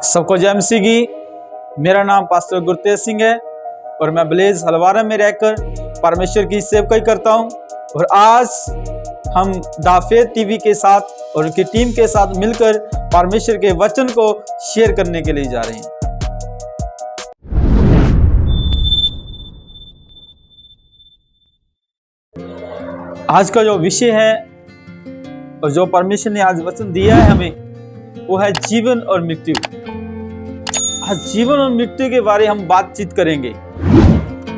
सबको जय मसीह की। मेरा नाम पास्टर गुरतेज सिंह है और मैं ब्लेज हलवारा में रहकर परमेश्वर की सेवकाई करता हूं। और आज हम द फेथ टीवी के साथ और उनकी टीम के साथ मिलकर परमेश्वर के वचन को शेयर करने के लिए जा रहे हैं। आज का जो विषय है और जो परमेश्वर ने आज वचन दिया है हमें, वो है जीवन और मृत्यु। आज जीवन और मृत्यु के बारे हम बातचीत करेंगे।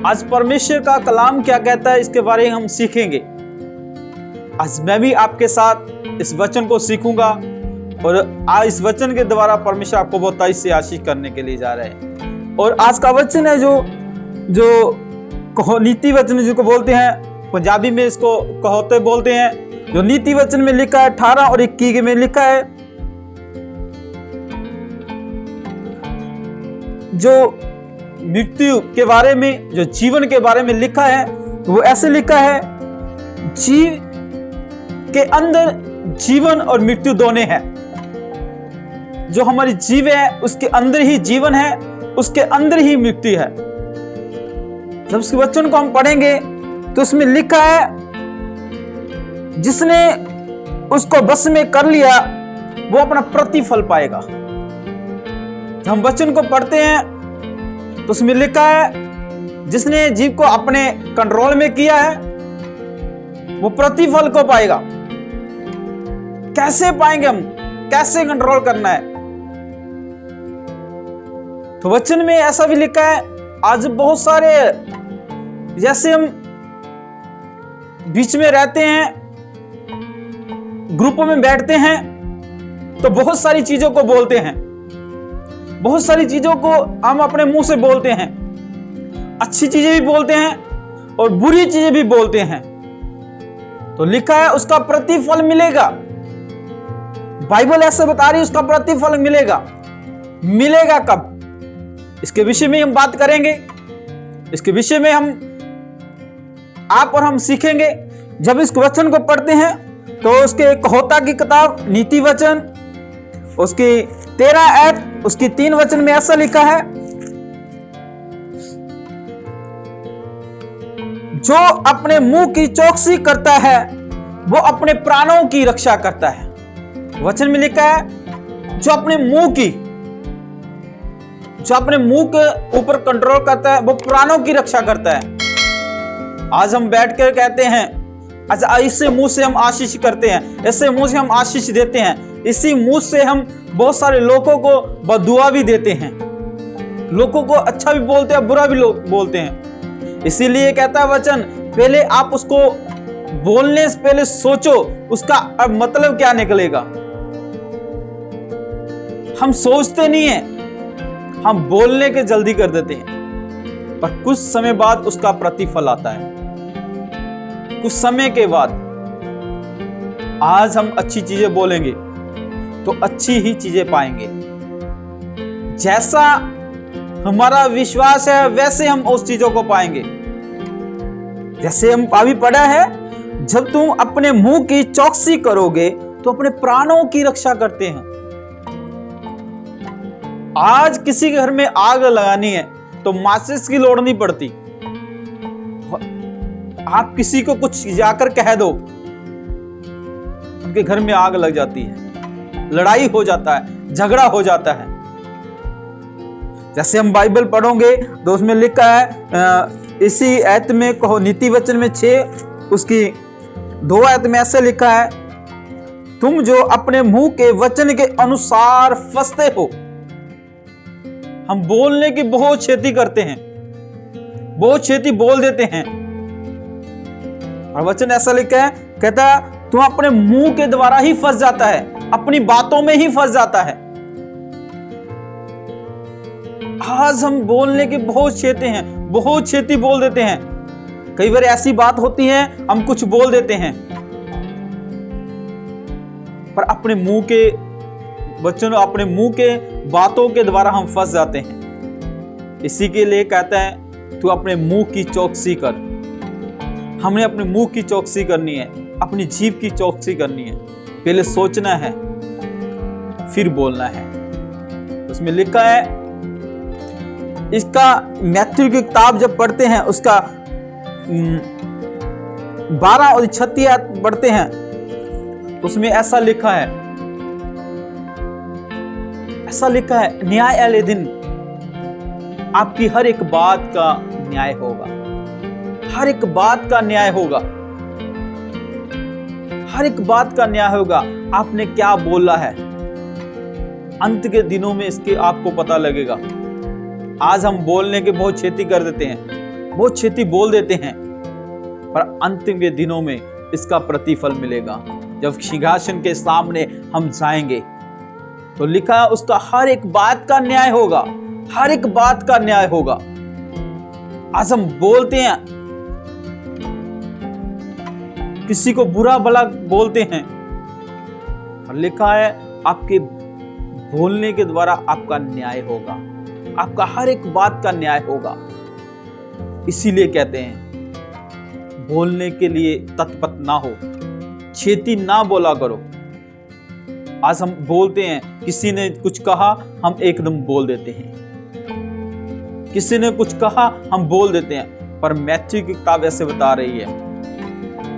आज परमेश्वर का कलाम क्या कहता है, इसके बारे में हम सीखेंगे। आज मैं भी आपके साथ इस वचन को सीखूंगा और आज इस वचन के द्वारा परमेश्वर आपको बहुतायत से आशीष करने के लिए जा रहे हैं। और आज का वचन है जो नीति वचन जिसको बोलते हैं, पंजाबी में इसको कहोते बोलते हैं। जो नीति वचन में लिखा है 18 और 21 में लिखा है, जो मृत्यु के बारे में, जो जीवन के बारे में लिखा है, वो ऐसे लिखा है, जीव के अंदर जीवन और मृत्यु दोनों हैं। जो हमारी जीव है उसके अंदर ही जीवन है, उसके अंदर ही मृत्यु है। जब इस वचन को हम पढ़ेंगे तो उसमें लिखा है, जिसने उसको बस में कर लिया वो अपना प्रतिफल पाएगा। जब हम वचन को पढ़ते हैं तो उसमें लिखा है, जिसने जीव को अपने कंट्रोल में किया है वो प्रतिफल को पाएगा। कैसे पाएंगे हम, कैसे कंट्रोल करना है? तो वचन में ऐसा भी लिखा है, आज बहुत सारे, जैसे हम बीच में रहते हैं, ग्रुपों में बैठते हैं तो बहुत सारी चीजों को बोलते हैं, बहुत सारी चीजों को हम अपने मुंह से बोलते हैं। अच्छी चीजें भी बोलते हैं और बुरी चीजें भी बोलते हैं। तो लिखा है उसका प्रतिफल मिलेगा। बाइबल ऐसे बता रही है उसका प्रतिफल मिलेगा। मिलेगा कब? इसके विषय में हम बात करेंगे। इसके विषय में हम आप और हम सीखेंगे। जब इस वचन को पढ़ते हैं तो उसके कहोता की किताब नीति वचन, उसकी 13 ऐत, उसकी 3 वचन में ऐसा लिखा है, जो अपने मुंह की चौकसी करता है वो अपने प्राणों की रक्षा करता है। वचन में लिखा है, जो अपने मुंह के ऊपर कंट्रोल करता है वो प्राणों की रक्षा करता है। आज हम बैठकर कहते हैं, अच्छा इससे मुंह से हम आशीष करते हैं, इससे मुंह से हम आशीष देते हैं, इसी मुंह से हम बहुत सारे लोगों को बददुआ भी देते हैं, लोगों को अच्छा भी बोलते हैं, बुरा भी लोग बोलते हैं। इसीलिए कहता है वचन, पहले आप उसको बोलने से पहले सोचो उसका मतलब क्या निकलेगा। हम सोचते नहीं है, हम बोलने के जल्दी कर देते हैं, पर कुछ समय बाद उसका प्रतिफल आता है। कुछ समय के बाद आज हम अच्छी चीजें बोलेंगे तो अच्छी ही चीजें पाएंगे। जैसा हमारा विश्वास है वैसे हम उस चीजों को पाएंगे। जैसे हम अभी पढ़ा है, जब तुम अपने मुंह की चौकसी करोगे तो अपने प्राणों की रक्षा करते हैं। आज किसी के घर में आग लगानी है तो माचिस की लोड़ नहीं पड़ती। आप किसी को कुछ जाकर कह दो, उनके घर में आग लग जाती है, लड़ाई हो जाता है, झगड़ा हो जाता है। जैसे हम बाइबल पढ़ोगे तो उसमें लिखा है, इसी आयत में कहो नीति वचन में 6 उसकी 2 आयत में ऐसे लिखा है, तुम जो अपने मुंह के वचन के अनुसार फंसते हो। हम बोलने की बहुत छेती करते हैं, बहुत छेती बोल देते हैं। और वचन ऐसा लिखा है, कहता है तुम अपने मुंह के द्वारा ही फंस जाता है, अपनी बातों में ही फंस जाता है। आज हम बोलने के बहुत छेते हैं, बहुत छेती बोल देते हैं। कई बार ऐसी बात होती है हम कुछ बोल देते हैं, पर अपने मुंह के वचन, अपने मुंह के बातों के द्वारा हम फंस जाते हैं। इसी के लिए कहता है, तू अपने मुंह की चौकसी कर। हमने अपने मुंह की चौकसी करनी है, अपनी जीभ की चौकसी करनी है। पहले सोचना है फिर बोलना है। उस उसमें लिखा है, इसका मैथ्यू की किताब जब पढ़ते हैं उसका 12 और 36 आयत पढ़ते हैं, उसमें ऐसा लिखा है, न्याय वाले दिन आपकी हर एक बात का न्याय होगा, हर एक बात का न्याय होगा, हर एक बात का न्याय होगा। आपने क्या बोला है, अंत के दिनों में इसके आपको पता लगेगा। आज हम बोलने के बहुत छेती कर देते हैं, बहुत छेती बोल देते हैं, पर अंतिम के दिनों में इसका प्रतिफल मिलेगा। जब सिंहासन के सामने हम जाएंगे तो लिखा है उसका हर एक बात का न्याय होगा, हर एक बात का न्याय होगा। आज हम बोलते हैं, किसी को बुरा भला बोलते हैं, और लिखा है आपके बोलने के द्वारा आपका न्याय होगा, आपका हर एक बात का न्याय होगा। इसीलिए कहते हैं बोलने के लिए तत्पर ना हो, छेती ना बोला करो। आज हम बोलते हैं, किसी ने कुछ कहा हम एकदम बोल देते हैं, किसी ने कुछ कहा हम बोल देते हैं, पर मैथ्यू की किताब ऐसे बता रही है,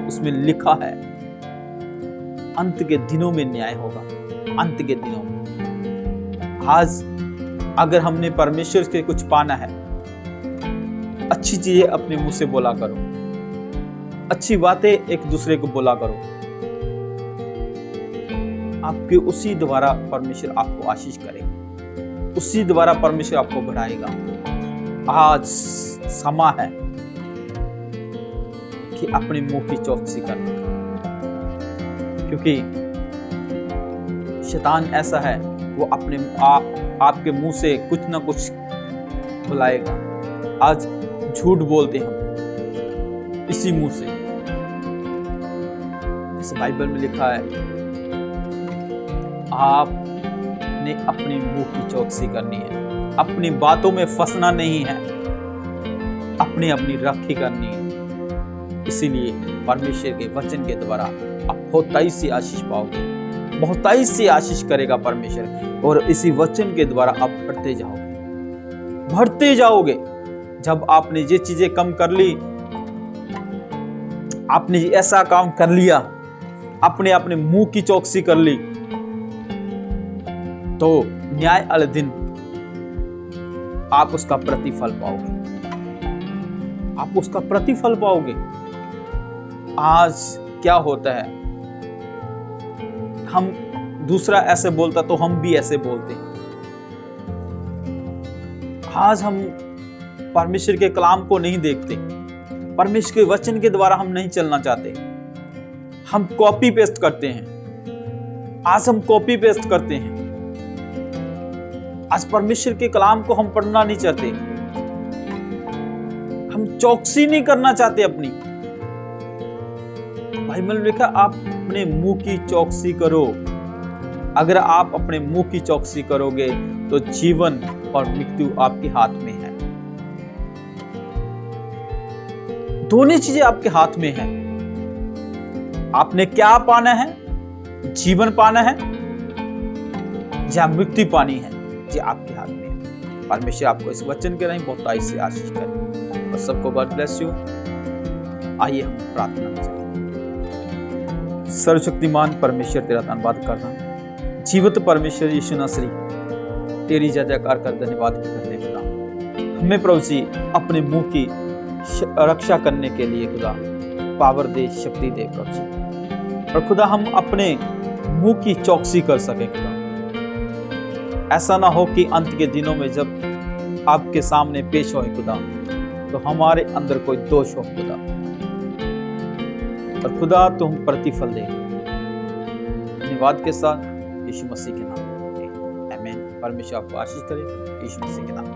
उसमें लिखा है अंत के दिनों में न्याय होगा, अंत के दिनों में। आज अगर हमने परमेश्वर से कुछ पाना है, अच्छी चीजें अपने मुंह से बोला करो, अच्छी बातें एक दूसरे को बोला करो। आपके उसी द्वारा परमेश्वर आपको आशीष करेगा, उसी द्वारा परमेश्वर आपको बढ़ाएगा। आज समय है कि अपने मुंह की चौकसी करना, क्योंकि शैतान ऐसा है, वो अपने आपके मुंह से कुछ ना कुछ बुलाएगा। आज झूठ बोलते हम इसी मुंह से, जैसे बाइबल में लिखा है आपने अपनी मुंह की चौकसी करनी है, अपनी बातों में फंसना नहीं है, अपनी अपनी राखी करनी है। इसीलिए परमेश्वर के वचन के द्वारा आप बहुताई से आशीष पाओगे, बहुताई से आशीष करेगा परमेश्वर, और इसी वचन के द्वारा आप बढ़ते जाओगे, बढ़ते जाओगे। जब आपने ये चीजें कम कर ली, आपने ऐसा काम कर लिया, आपने अपने मुंह की चौकसी कर ली, तो न्याय वाले दिन आप उसका प्रतिफल पाओगे, आप उसका प्रतिफल पाओगे। आज क्या होता है, हम दूसरा ऐसे बोलता तो हम भी ऐसे बोलते हैं। आज हम परमेश्वर के कलाम को नहीं देखते, परमेश्वर के वचन के द्वारा हम नहीं चलना चाहते, हम कॉपी पेस्ट करते हैं। आज हम कॉपी पेस्ट करते हैं, आज परमेश्वर के कलाम को हम पढ़ना नहीं चाहते, हम चौकसी नहीं करना चाहते अपनी। बाइबल में लिखा आप अपने मुंह की चौकसी करो। अगर आप अपने मुंह की चौकसी करोगे तो जीवन और मृत्यु आपके हाथ में है, दोनों चीजें आपके हाथ में है। आपने क्या पाना है, जीवन पाना है या मृत्यु पानी है, ये आपके हाथ में है। परमेश्वर आपको इस वचन के नहीं बहुताई से आशीष करे, और सबको गॉड ब्लेस यू। आइए हम प्रार्थना करें। सर्वशक्तिमान परमेश्वर तेरा धन्यवाद करना, जीवित परमेश्वर यीशु नासरी तेरी जय जयकार कर धन्यवाद करते खुदा। हमें प्रभु जी अपने मुंह की रक्षा करने के लिए खुदा पावर दे, शक्ति दे प्रभु जी, और खुदा हम अपने मुंह की चौकसी कर सके खुदा। ऐसा ना हो कि अंत के दिनों में जब आपके सामने पेश हो खुदा, तो हमारे अंदर कोई दोष हो खुदा, और खुदा तुम प्रतिफल दे। धन्यवाद के साथ यीशु मसीह के नाम में आमीन। परमेश्वर आपको आशीष करे, यीशु मसीह के नाम में।